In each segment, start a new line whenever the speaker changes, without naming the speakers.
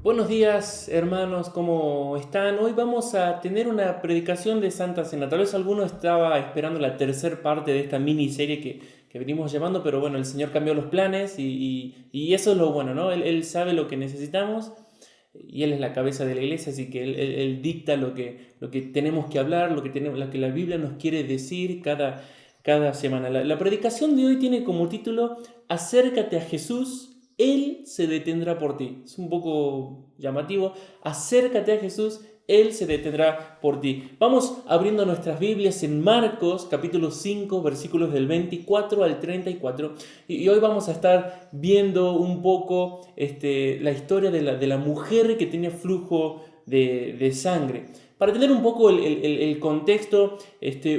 Buenos días, hermanos, ¿cómo están? Hoy vamos a tener una predicación de Santa Cena. Tal vez alguno estaba esperando la tercera parte de esta miniserie que venimos llevando, pero bueno, el Señor cambió los planes y eso es lo bueno, ¿no? Él sabe lo que necesitamos y Él es la cabeza de la iglesia, así que Él dicta lo que tenemos que hablar, lo que la Biblia nos quiere decir cada semana. La predicación de hoy tiene como título Acércate a Jesús, Él se detendrá por ti. Es un poco llamativo. Acércate a Jesús, Él se detendrá por ti. Vamos abriendo nuestras Biblias en Marcos, capítulo 5, versículos del 24 al 34. Y hoy vamos a estar viendo un poco la historia de la mujer que tenía flujo de sangre. Para tener un poco el contexto,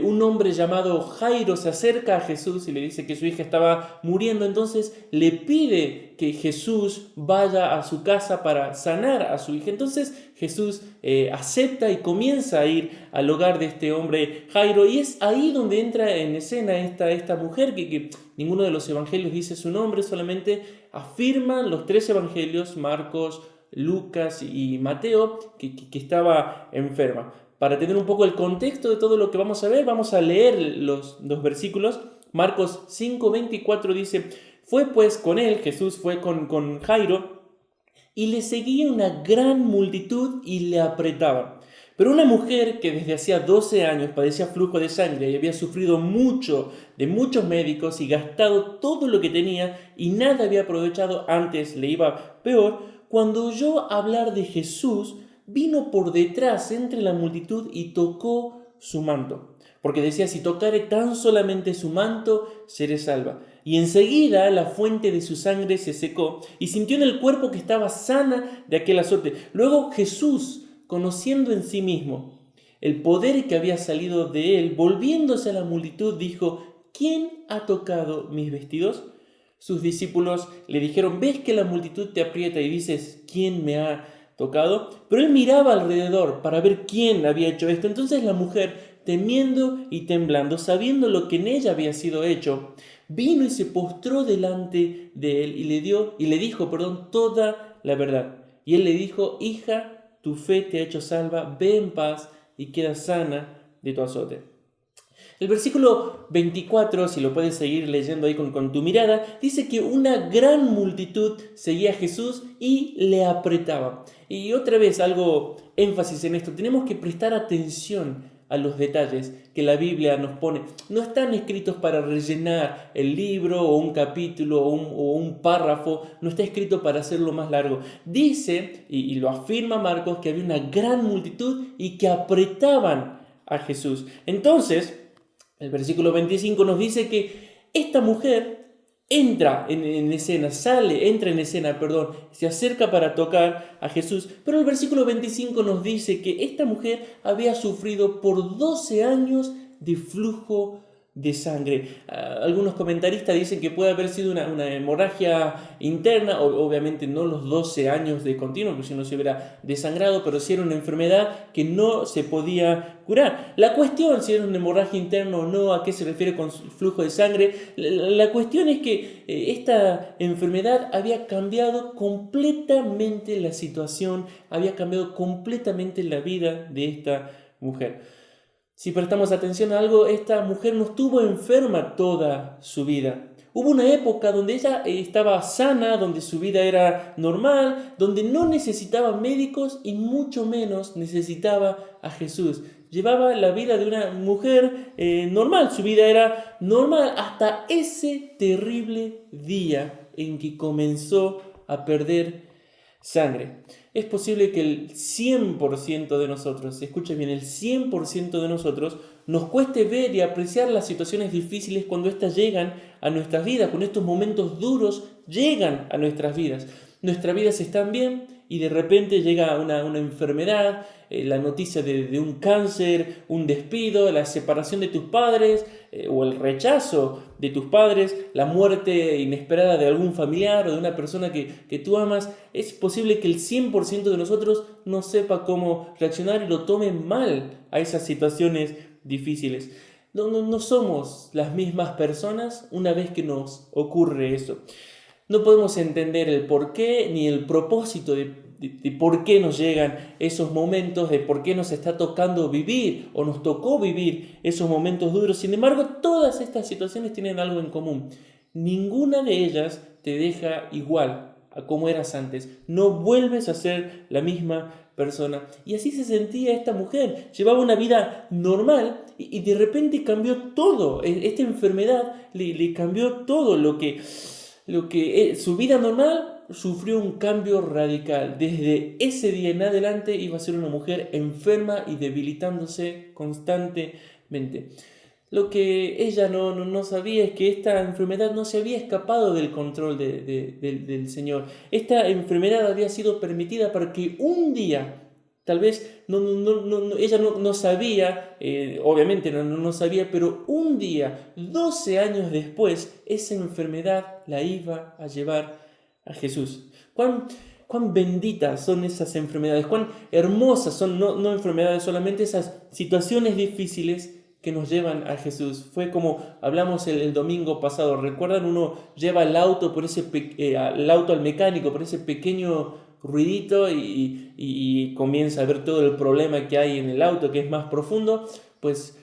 un hombre llamado Jairo se acerca a Jesús y le dice que su hija estaba muriendo, entonces le pide que Jesús vaya a su casa para sanar a su hija. Entonces Jesús acepta y comienza a ir al hogar de este hombre Jairo, y es ahí donde entra en escena esta mujer que ninguno de los evangelios dice su nombre, solamente afirman los tres evangelios, Marcos, Lucas y Mateo, que estaba enferma. Para tener un poco el contexto de todo lo que vamos a ver, vamos a leer los versículos. Marcos 5:24 dice: fue pues con él, Jesús fue con Jairo, y le seguía una gran multitud y le apretaban. Pero una mujer que desde hacía 12 años padecía flujo de sangre y había sufrido mucho de muchos médicos y gastado todo lo que tenía y nada había aprovechado, antes le iba peor, cuando oyó hablar de Jesús, vino por detrás entre la multitud y tocó su manto. Porque decía: si tocare tan solamente su manto, seré salva. Y enseguida la fuente de su sangre se secó y sintió en el cuerpo que estaba sana de aquel azote. Luego Jesús, conociendo en sí mismo el poder que había salido de él, volviéndose a la multitud, dijo: ¿quién ha tocado mis vestidos? Sus discípulos le dijeron: ¿ves que la multitud te aprieta y dices: ¿quién me ha tocado? Pero él miraba alrededor para ver quién había hecho esto. Entonces la mujer, temiendo y temblando, sabiendo lo que en ella había sido hecho, vino y se postró delante de él y le dijo, toda la verdad. Y él le dijo: hija, tu fe te ha hecho salva, ve en paz y queda sana de tu azote. El versículo 24, si lo puedes seguir leyendo ahí con tu mirada, dice que una gran multitud seguía a Jesús y le apretaba. Y otra vez algo énfasis en esto: tenemos que prestar atención a los detalles que la Biblia nos pone. No están escritos para rellenar el libro o un capítulo o un párrafo, no está escrito para hacerlo más largo. Dice, y lo afirma Marcos, que había una gran multitud y que apretaban a Jesús. Entonces, el versículo 25 nos dice que esta mujer entra en escena, entra en escena, se acerca para tocar a Jesús. Pero el versículo 25 nos dice que esta mujer había sufrido por 12 años de flujo de sangre. Algunos comentaristas dicen que puede haber sido una hemorragia interna, obviamente no los 12 años de continuo, porque si no se hubiera desangrado, pero sí era una enfermedad que no se podía curar. La cuestión, si era una hemorragia interna o no, a qué se refiere con flujo de sangre, la cuestión es que esta enfermedad había cambiado completamente la situación, había cambiado completamente la vida de esta mujer. Si prestamos atención a algo, esta mujer no estuvo enferma toda su vida. Hubo una época donde ella estaba sana, donde su vida era normal, donde no necesitaba médicos y mucho menos necesitaba a Jesús. Llevaba la vida de una mujer normal, su vida era normal hasta ese terrible día en que comenzó a perder sangre. Es posible que el 100% de nosotros, escuche bien, el 100% de nosotros nos cueste ver y apreciar las situaciones difíciles cuando éstas llegan a nuestras vidas, cuando estos momentos duros llegan a nuestras vidas. Nuestras vidas están bien y de repente llega una enfermedad, la noticia de un cáncer, un despido, la separación de tus padres o el rechazo de tus padres, la muerte inesperada de algún familiar o de una persona que tú amas. Es posible que el 100% de nosotros no sepa cómo reaccionar y lo tome mal a esas situaciones difíciles. No somos las mismas personas una vez que nos ocurre eso. No podemos entender el porqué ni el propósito de por qué nos llegan esos momentos, de por qué nos está tocando vivir o nos tocó vivir esos momentos duros. Sin embargo, todas estas situaciones tienen algo en común. Ninguna de ellas te deja igual a como eras antes. No vuelves a ser la misma persona. Y así se sentía esta mujer. Llevaba una vida normal y de repente cambió todo. Esta enfermedad le cambió todo su vida normal sufrió un cambio radical. Desde ese día en adelante iba a ser una mujer enferma y debilitándose constantemente. Lo que ella no sabía es que esta enfermedad no se había escapado del control del Señor. Esta enfermedad había sido permitida para que un día, tal vez ella no sabía, obviamente no sabía, pero un día, 12 años después, esa enfermedad la iba a llevar a Jesús. Cuán benditas son esas enfermedades, cuán hermosas son, no enfermedades solamente, esas situaciones difíciles que nos llevan a Jesús. Fue como hablamos el domingo pasado, ¿recuerdan? Uno lleva el auto, el auto al mecánico por ese pequeño ruidito y comienza a ver todo el problema que hay en el auto, que es más profundo. Pues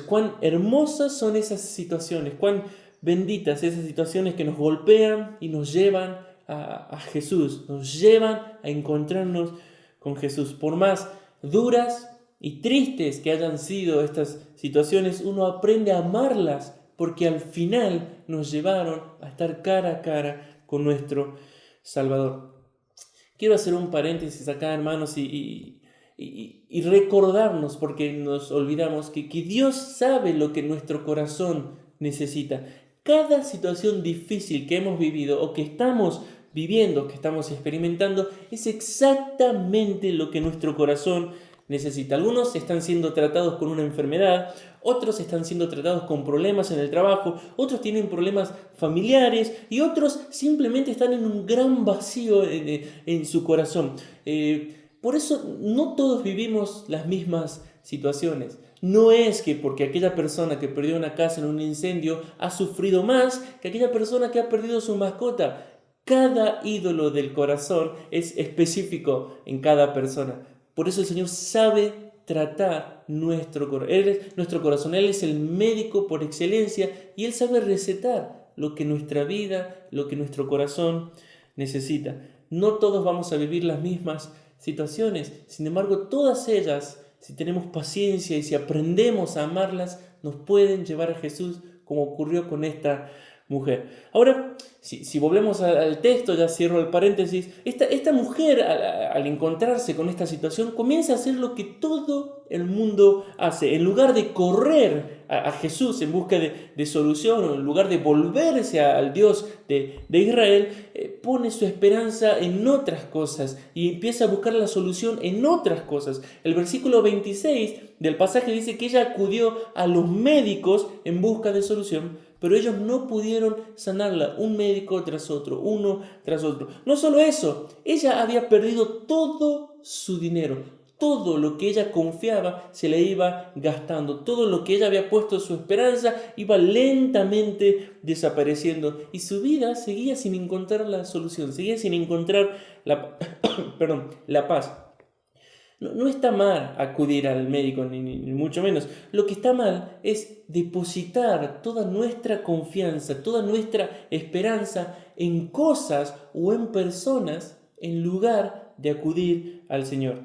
cuán hermosas son esas situaciones, cuán benditas esas situaciones que nos golpean y nos llevan a Jesús, nos llevan a encontrarnos con Jesús. Por más duras y tristes que hayan sido estas situaciones, uno aprende a amarlas porque al final nos llevaron a estar cara a cara con nuestro Salvador. Quiero hacer un paréntesis acá, hermanos, y recordarnos, porque nos olvidamos, que Dios sabe lo que nuestro corazón necesita. Cada situación difícil que hemos vivido o que estamos viviendo, que estamos experimentando, es exactamente lo que nuestro corazón necesita. Algunos están siendo tratados con una enfermedad, otros están siendo tratados con problemas en el trabajo, otros tienen problemas familiares y otros simplemente están en un gran vacío en su corazón. Por eso no todos vivimos las mismas situaciones. No es que porque aquella persona que perdió una casa en un incendio ha sufrido más que aquella persona que ha perdido su mascota. Cada ídolo del corazón es específico en cada persona. Por eso el Señor sabe tratar nuestro corazón. Él es el médico por excelencia y Él sabe recetar lo que nuestra vida, lo que nuestro corazón necesita. No todos vamos a vivir las mismas situaciones. Sin embargo, todas ellas, si tenemos paciencia y si aprendemos a amarlas, nos pueden llevar a Jesús, como ocurrió con esta mujer. Ahora, si volvemos al texto, ya cierro el paréntesis, esta mujer al encontrarse con esta situación comienza a hacer lo que todo el mundo hace. En lugar de correr a Jesús en busca de solución, o en lugar de volverse al Dios de Israel, pone su esperanza en otras cosas y empieza a buscar la solución en otras cosas. El versículo 26 del pasaje dice que ella acudió a los médicos en busca de solución, pero ellos no pudieron sanarla, un médico tras otro, uno tras otro. No solo eso, ella había perdido todo su dinero, todo lo que ella confiaba se le iba gastando, todo lo que ella había puesto su esperanza iba lentamente desapareciendo y su vida seguía sin encontrar la solución, seguía sin encontrar la paz. No está mal acudir al médico, ni mucho menos. Lo que está mal es depositar toda nuestra confianza, toda nuestra esperanza en cosas o en personas en lugar de acudir al Señor.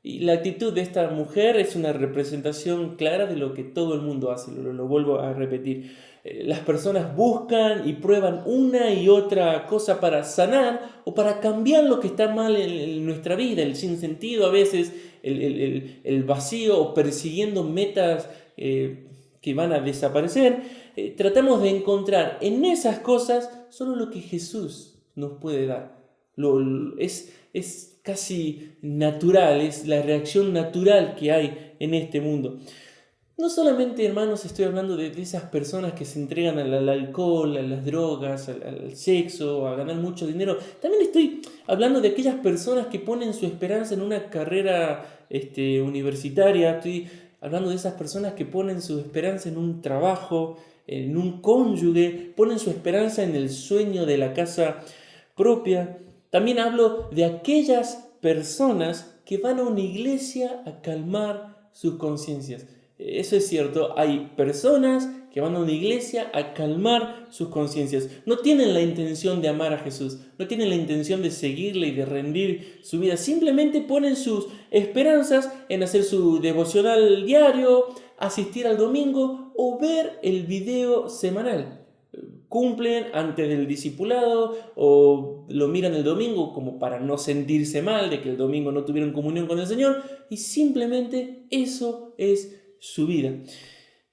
Y la actitud de esta mujer es una representación clara de lo que todo el mundo hace, lo vuelvo a repetir. Las personas buscan y prueban una y otra cosa para sanar o para cambiar lo que está mal en nuestra vida, el sinsentido a veces, el vacío o persiguiendo metas que van a desaparecer. Tratamos de encontrar en esas cosas solo lo que Jesús nos puede dar. Es casi natural, es la reacción natural que hay en este mundo. No solamente, hermanos, estoy hablando de esas personas que se entregan al alcohol, a las drogas, al sexo, a ganar mucho dinero. También estoy hablando de aquellas personas que ponen su esperanza en una carrera universitaria. Estoy hablando de esas personas que ponen su esperanza en un trabajo, en un cónyuge, ponen su esperanza en el sueño de la casa propia. También hablo de aquellas personas que van a una iglesia a calmar sus conciencias. Eso es cierto, hay personas que van a una iglesia a calmar sus conciencias. No tienen la intención de amar a Jesús, no tienen la intención de seguirle y de rendir su vida. Simplemente ponen sus esperanzas en hacer su devocional diario, asistir al domingo o ver el video semanal. Cumplen antes del discipulado o lo miran el domingo como para no sentirse mal de que el domingo no tuvieron comunión con el Señor, y simplemente eso es su vida.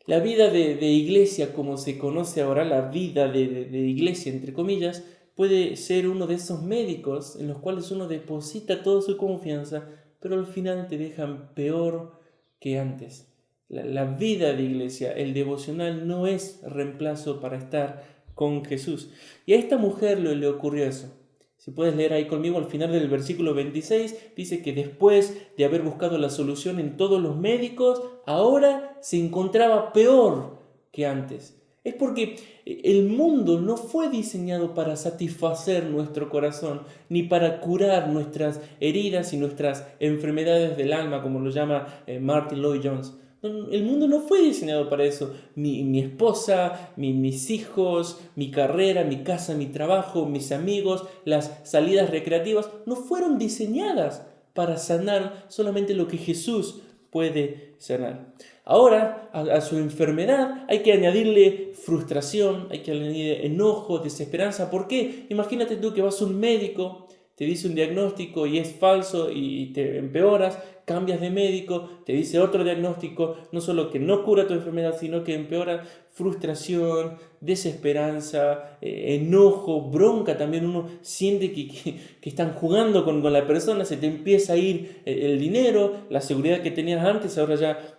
La vida de iglesia, como se conoce ahora, la vida de iglesia, entre comillas, puede ser uno de esos médicos en los cuales uno deposita toda su confianza, pero al final te dejan peor que antes. La vida de iglesia, el devocional, no es reemplazo para estar con Jesús. Y a esta mujer le ocurrió eso. Si puedes leer ahí conmigo, al final del versículo 26, dice que después de haber buscado la solución en todos los médicos, ahora se encontraba peor que antes. Es porque el mundo no fue diseñado para satisfacer nuestro corazón, ni para curar nuestras heridas y nuestras enfermedades del alma, como lo llama Martin Lloyd-Jones. El mundo no fue diseñado para eso. Mi esposa, mis hijos, mi carrera, mi casa, mi trabajo, mis amigos, las salidas recreativas no fueron diseñadas para sanar solamente lo que Jesús puede sanar. Ahora, a su enfermedad hay que añadirle frustración, hay que añadirle enojo, desesperanza. ¿Por qué? Imagínate tú que vas a un médico, te dice un diagnóstico y es falso y te empeoras, cambias de médico, te dice otro diagnóstico, no solo que no cura tu enfermedad, sino que empeora. Frustración, desesperanza, enojo, bronca. También uno siente que están jugando con la persona, se te empieza a ir el dinero, la seguridad que tenías antes ahora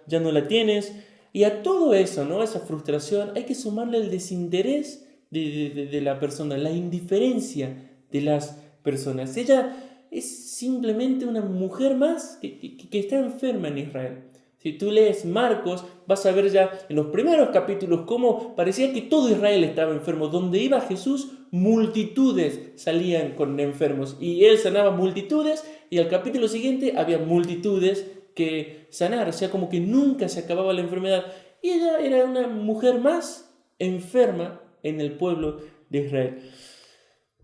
ya no la tienes. Y a todo eso, ¿no? Esa frustración, hay que sumarle el desinterés de la persona, la indiferencia de las personas. Ella es simplemente una mujer más que está enferma en Israel. Si tú lees Marcos, vas a ver ya en los primeros capítulos cómo parecía que todo Israel estaba enfermo. Donde iba Jesús, multitudes salían con enfermos y él sanaba multitudes, y al capítulo siguiente había multitudes que sanar. O sea, como que nunca se acababa la enfermedad. Y ella era una mujer más enferma en el pueblo de Israel.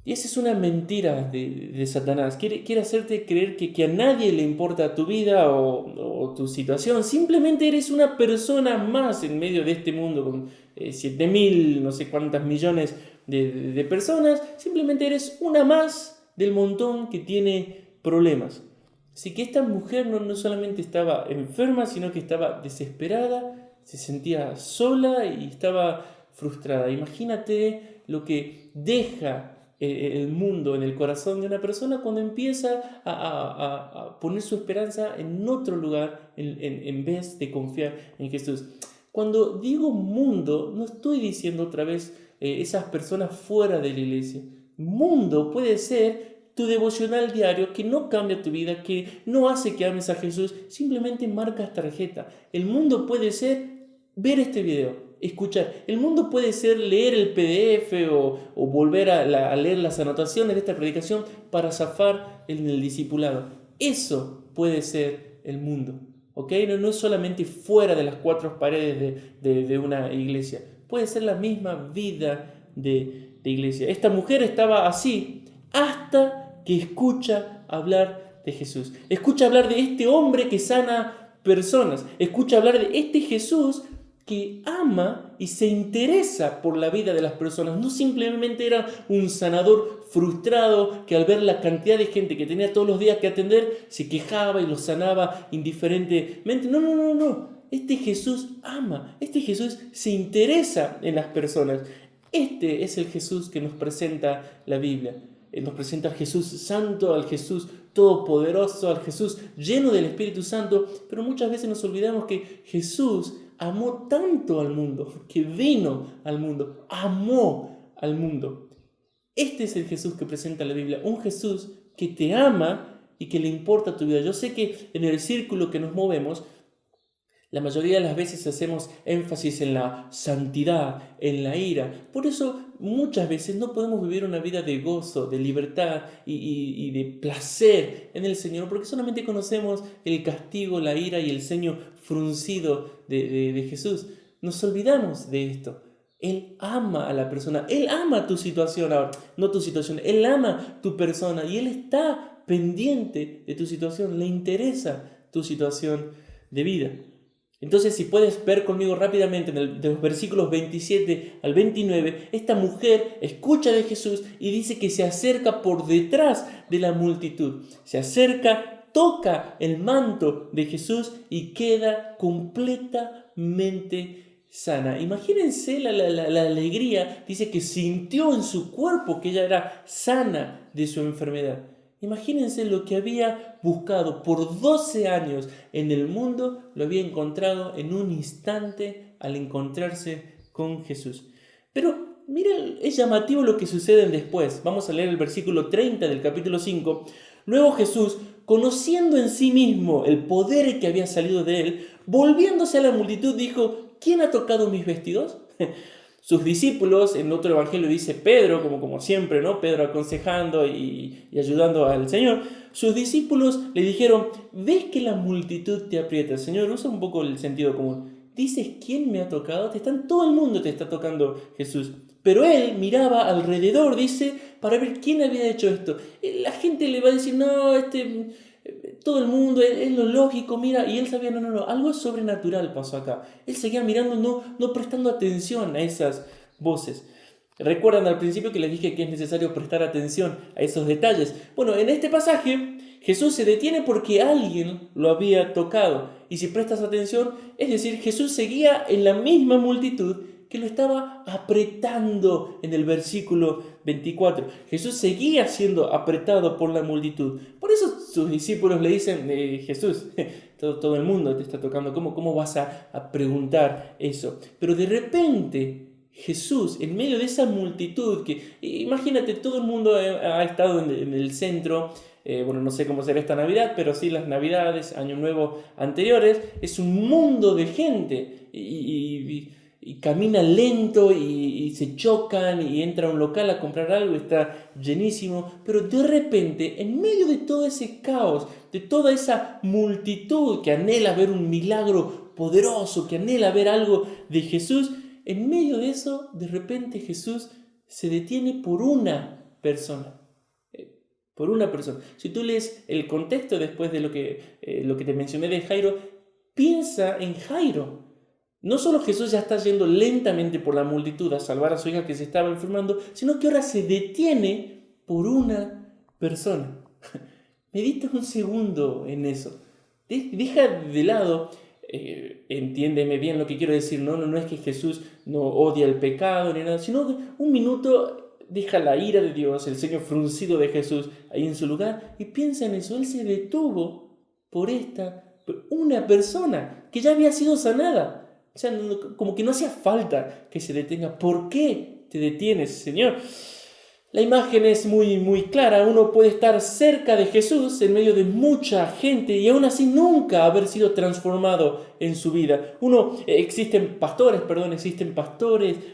Y esa es una mentira de Satanás. Quiere hacerte creer que a nadie le importa tu vida o tu situación. Simplemente eres una persona más en medio de este mundo con 7.000, no sé cuántas millones de personas. Simplemente eres una más del montón que tiene problemas. Así que esta mujer no solamente estaba enferma, sino que estaba desesperada, se sentía sola y estaba frustrada. Imagínate lo que deja el mundo en el corazón de una persona cuando empieza a poner su esperanza en otro lugar en vez de confiar en Jesús. Cuando digo mundo, no estoy diciendo otra vez esas personas fuera de la iglesia. Mundo puede ser tu devocional diario que no cambia tu vida, que no hace que ames a Jesús, simplemente marcas tarjeta. El mundo puede ser ver este video, escuchar. El mundo puede ser leer el PDF o volver a leer las anotaciones de esta predicación para zafar en el discipulado. Eso puede ser el mundo, ¿ok? No es solamente fuera de las cuatro paredes de una iglesia. Puede ser la misma vida de iglesia. Esta mujer estaba así hasta que escucha hablar de Jesús. Escucha hablar de este hombre que sana personas. Escucha hablar de este Jesús que ama y se interesa por la vida de las personas. No simplemente era un sanador frustrado que al ver la cantidad de gente que tenía todos los días que atender, se quejaba y los sanaba indiferentemente. No. Este Jesús ama, este Jesús se interesa en las personas. Este es el Jesús que nos presenta la Biblia. Nos presenta al Jesús santo, al Jesús todopoderoso, al Jesús lleno del Espíritu Santo, pero muchas veces nos olvidamos que Jesús amó tanto al mundo, que vino al mundo, amó al mundo. Este es el Jesús que presenta la Biblia, un Jesús que te ama y que le importa tu vida. Yo sé que en el círculo que nos movemos, La mayoría de las veces hacemos énfasis en la santidad, en la ira. Por eso muchas veces no podemos vivir una vida de gozo, de libertad y de placer en el Señor, porque solamente conocemos el castigo, la ira y el ceño fruncido de Jesús. Nos olvidamos de esto. Él ama a la persona, Él ama tu situación ahora, no tu situación, Él ama tu persona y Él está pendiente de tu situación, le interesa tu situación de vida. Entonces, si puedes ver conmigo rápidamente de los versículos 27 al 29, esta mujer escucha de Jesús y dice que se acerca por detrás de la multitud. Se acerca, toca el manto de Jesús y queda completamente sana. Imagínense la alegría, dice que sintió en su cuerpo que ella era sana de su enfermedad. Imagínense lo que había buscado por 12 años en el mundo, lo había encontrado en un instante al encontrarse con Jesús. Pero miren, es llamativo lo que sucede después. Vamos a leer el versículo 30 del capítulo 5. Luego Jesús, conociendo en sí mismo el poder que había salido de él, volviéndose a la multitud, dijo: ¿quién ha tocado mis vestidos? Sus discípulos, en otro evangelio dice Pedro, como siempre, ¿no? Pedro aconsejando y ayudando al Señor. Sus discípulos le dijeron: ¿ves que la multitud te aprieta? Señor, usa un poco el sentido común. Dices: ¿quién me ha tocado? Todo el mundo te está tocando, Jesús. Pero él miraba alrededor, dice, para ver quién había hecho esto. La gente le va a decir: no, todo el mundo, es lo lógico, mira. Y él sabía: no, algo sobrenatural pasó acá. Él seguía mirando, no prestando atención a esas voces. ¿Recuerdan al principio que les dije que es necesario prestar atención a esos detalles? Bueno, en este pasaje Jesús se detiene porque alguien lo había tocado. Y si prestas atención, es decir, Jesús seguía en la misma multitud que lo estaba apretando en el versículo 24. Jesús seguía siendo apretado por la multitud. Por eso sus discípulos le dicen: Jesús, todo el mundo te está tocando. ¿Cómo vas a preguntar eso? Pero de repente Jesús, en medio de esa multitud, que imagínate, todo el mundo ha estado en el centro. Bueno, no sé cómo será esta Navidad, pero sí las Navidades, Año Nuevo anteriores, es un mundo de gente y camina lento y se chocan y entra a un local a comprar algo y está llenísimo, pero de repente, en medio de todo ese caos, de toda esa multitud que anhela ver un milagro poderoso, que anhela ver algo de Jesús, en medio de eso, de repente Jesús se detiene por una persona. Por una persona. Si tú lees el contexto después de lo que te mencioné de Jairo, piensa en Jairo. No solo Jesús ya está yendo lentamente por la multitud a salvar a su hija que se estaba enfermando, sino que ahora se detiene por una persona. Medita un segundo en eso. Deja de lado, entiéndeme bien lo que quiero decir, no es que Jesús no odia el pecado ni nada, sino un minuto. Deja la ira de Dios, el ceño fruncido de Jesús ahí en su lugar y piensa en eso. Él se detuvo por una persona que ya había sido sanada. O sea, como que no hacía falta que se detenga. ¿Por qué te detienes, Señor? La imagen es muy clara. Uno puede estar cerca de Jesús en medio de mucha gente y aún así nunca haber sido transformado en su vida. Existen pastores,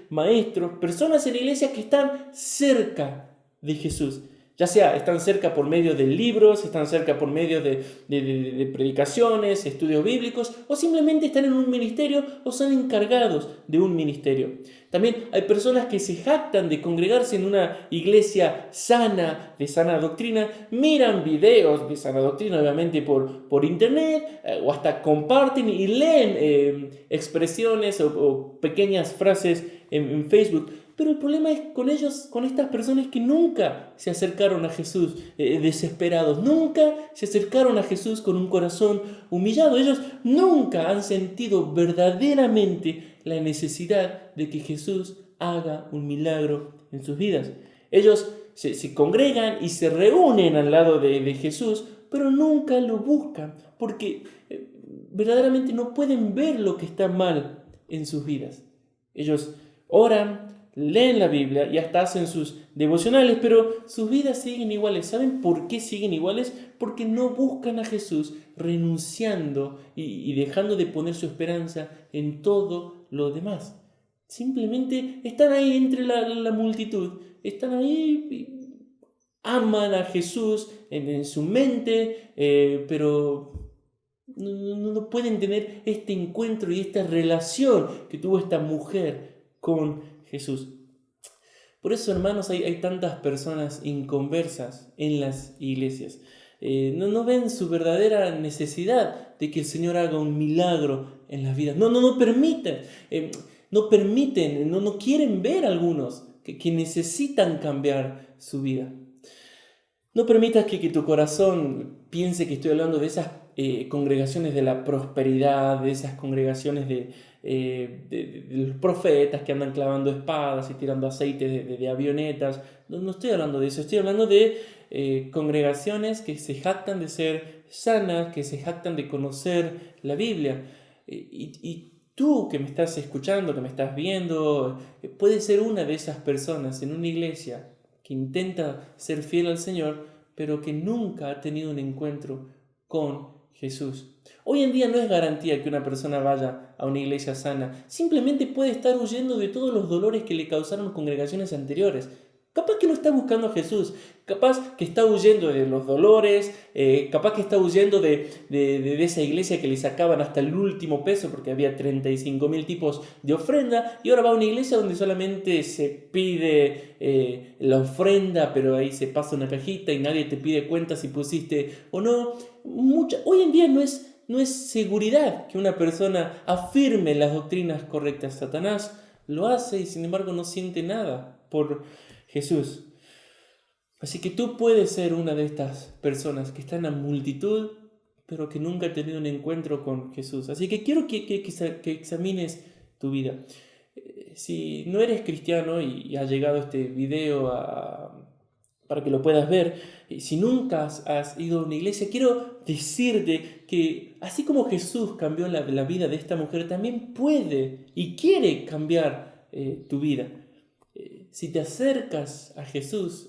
maestros, personas en la iglesia que están cerca de Jesús. Ya sea están cerca por medio de libros, están cerca por medio de predicaciones, estudios bíblicos, o simplemente están en un ministerio o son encargados de un ministerio. También hay personas que se jactan de congregarse en una iglesia sana, de sana doctrina, miran videos de sana doctrina, obviamente por internet, o hasta comparten y leen expresiones o pequeñas frases en Facebook. Pero el problema es con estas personas que nunca se acercaron a Jesús desesperados, nunca se acercaron a Jesús con un corazón humillado. Ellos nunca han sentido verdaderamente la necesidad de que Jesús haga un milagro en sus vidas. Ellos se congregan y se reúnen al lado de Jesús, pero nunca lo buscan porque verdaderamente no pueden ver lo que está mal en sus vidas. Ellos oran, leen la Biblia y hasta hacen sus devocionales, pero sus vidas siguen iguales. ¿Saben por qué siguen iguales? Porque no buscan a Jesús, renunciando y dejando de poner su esperanza en todo lo demás. Simplemente están ahí entre la multitud, están ahí, aman a Jesús en su mente, pero no pueden tener este encuentro y esta relación que tuvo esta mujer con Jesús. Por eso, hermanos, hay tantas personas inconversas en las iglesias. No ven su verdadera necesidad de que el Señor haga un milagro en las vidas. No permiten, no quieren ver a algunos que necesitan cambiar su vida. No permitas que tu corazón piense que estoy hablando de esas congregaciones de la prosperidad, de esas congregaciones de los profetas que andan clavando espadas y tirando aceite de avionetas. No estoy hablando de eso, estoy hablando de congregaciones que se jactan de ser sanas, que se jactan de conocer la Biblia. Y tú que me estás escuchando, que me estás viendo, puedes ser una de esas personas en una iglesia que intenta ser fiel al Señor, pero que nunca ha tenido un encuentro con Jesús. Hoy en día no es garantía que una persona vaya a una iglesia sana. Simplemente puede estar huyendo de todos los dolores que le causaron congregaciones anteriores. Capaz que no está buscando a Jesús, capaz que está huyendo de los dolores, capaz que está huyendo de esa iglesia que le sacaban hasta el último peso porque había 35.000 tipos de ofrenda, y ahora va a una iglesia donde solamente se pide la ofrenda, pero ahí se pasa una cajita y nadie te pide cuenta si pusiste o no. Hoy en día no es seguridad que una persona afirme las doctrinas correctas. Satanás lo hace y sin embargo no siente nada por Jesús. Así que tú puedes ser una de estas personas que está en la multitud, pero que nunca ha tenido un encuentro con Jesús. Así que quiero que examines tu vida. Si no eres cristiano y ha llegado este video para que lo puedas ver, si nunca has ido a una iglesia, quiero decirte que así como Jesús cambió la vida de esta mujer, también puede y quiere cambiar tu vida. Si te acercas a Jesús,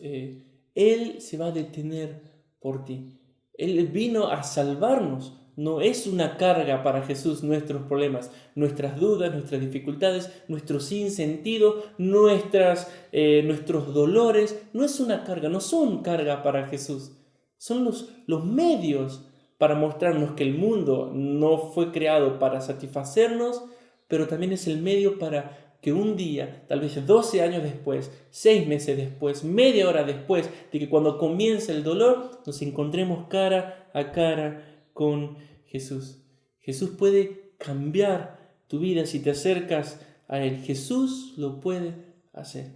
Él se va a detener por ti. Él vino a salvarnos. No es una carga para Jesús nuestros problemas, nuestras dudas, nuestras dificultades, nuestro sinsentido, nuestros dolores. No es una carga, no son carga para Jesús. Son los medios para mostrarnos que el mundo no fue creado para satisfacernos, pero también es el medio para que un día, tal vez 12 años después, 6 meses después, media hora después de que cuando comience el dolor, nos encontremos cara a cara con Jesús. Jesús puede cambiar tu vida si te acercas a Él. Jesús lo puede hacer.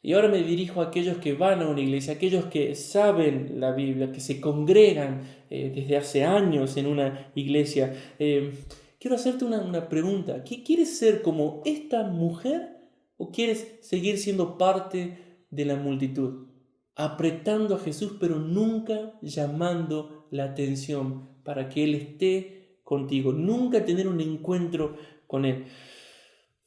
Y ahora me dirijo a aquellos que van a una iglesia, aquellos que saben la Biblia, que se congregan desde hace años en una iglesia. Quiero hacerte una pregunta. ¿Quieres ser como esta mujer o quieres seguir siendo parte de la multitud? Apretando a Jesús, pero nunca llamando la atención para que Él esté contigo. Nunca tener un encuentro con Él.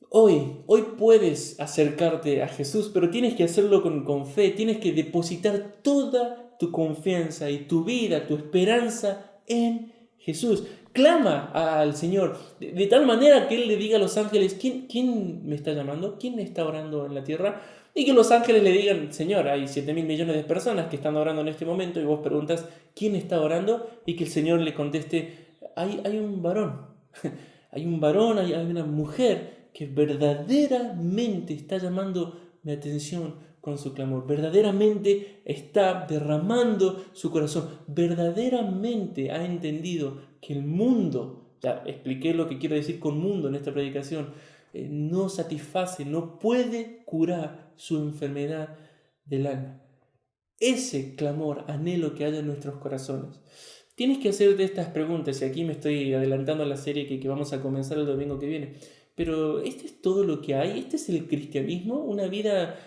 Hoy puedes acercarte a Jesús, pero tienes que hacerlo con fe. Tienes que depositar toda tu confianza y tu vida, tu esperanza en Jesús. Clama al Señor de tal manera que Él le diga a los ángeles: ¿quién me está llamando? ¿Quién está orando en la tierra? Y que los ángeles le digan: Señor, hay 7.000 millones de personas que están orando en este momento, y vos preguntas: ¿quién está orando? Y que el Señor le conteste: hay un varón, hay un varón, hay una mujer que verdaderamente está llamando mi atención con su clamor, verdaderamente está derramando su corazón, verdaderamente ha entendido que el mundo, ya expliqué lo que quiero decir con mundo en esta predicación, no satisface, no puede curar su enfermedad del alma. Ese clamor, anhelo que haya en nuestros corazones. Tienes que hacerte estas preguntas, y aquí me estoy adelantando a la serie que vamos a comenzar el domingo que viene. Pero ¿este es todo lo que hay? ¿Este es el cristianismo? ¿Una vida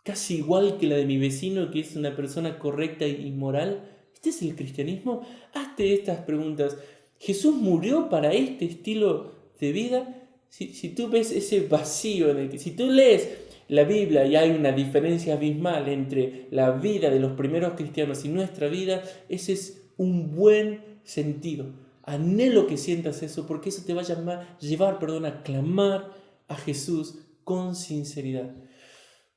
casi igual que la de mi vecino, que es una persona correcta y moral? ¿Este es el cristianismo? Hazte estas preguntas. ¿Jesús murió para este estilo de vida? si tú ves ese vacío en el que, si tú lees la Biblia y hay una diferencia abismal entre la vida de los primeros cristianos y nuestra vida, ese es un buen sentido. Anhelo que sientas eso, porque eso te va a llevar a clamar a Jesús con sinceridad.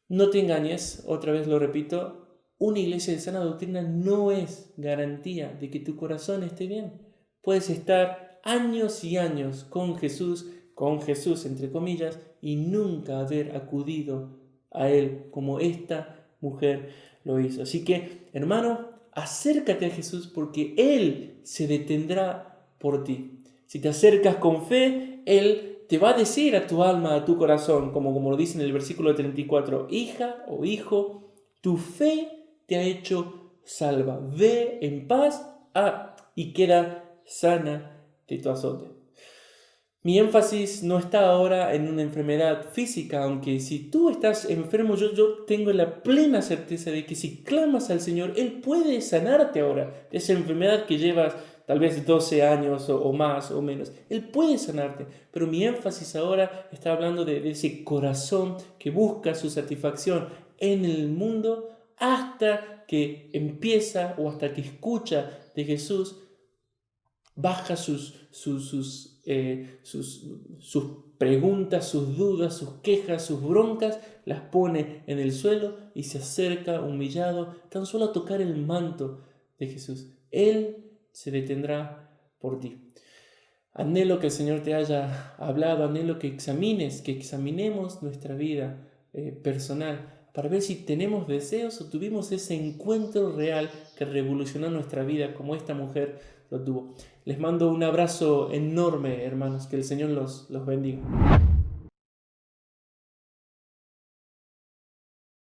No te engañes, otra vez lo repito, una iglesia de sana doctrina no es garantía de que tu corazón esté bien. Puedes estar años y años con Jesús entre comillas, y nunca haber acudido a Él como esta mujer lo hizo. Así que, hermano, acércate a Jesús porque Él se detendrá por ti. Si te acercas con fe, Él te va a decir a tu alma, a tu corazón, como lo dice en el versículo 34, hija o hijo, tu fe te ha hecho salva. Ve en paz y queda sana de tu azote. Mi énfasis no está ahora en una enfermedad física, aunque si tú estás enfermo, yo tengo la plena certeza de que si clamas al Señor, Él puede sanarte ahora de esa enfermedad que llevas tal vez 12 años o más o menos. Él puede sanarte, pero mi énfasis ahora está hablando de ese corazón que busca su satisfacción en el mundo hasta que empieza o hasta que escucha de Jesús, baja sus preguntas, sus dudas, sus quejas, sus broncas, las pone en el suelo y se acerca humillado tan solo a tocar el manto de Jesús. Él se detendrá por ti. Anhelo que el Señor te haya hablado, anhelo que examinemos nuestra vida personal para ver si tenemos deseos o tuvimos ese encuentro real que revolucionó nuestra vida como esta mujer lo tuvo. Les mando un abrazo enorme, hermanos, que el Señor los bendiga.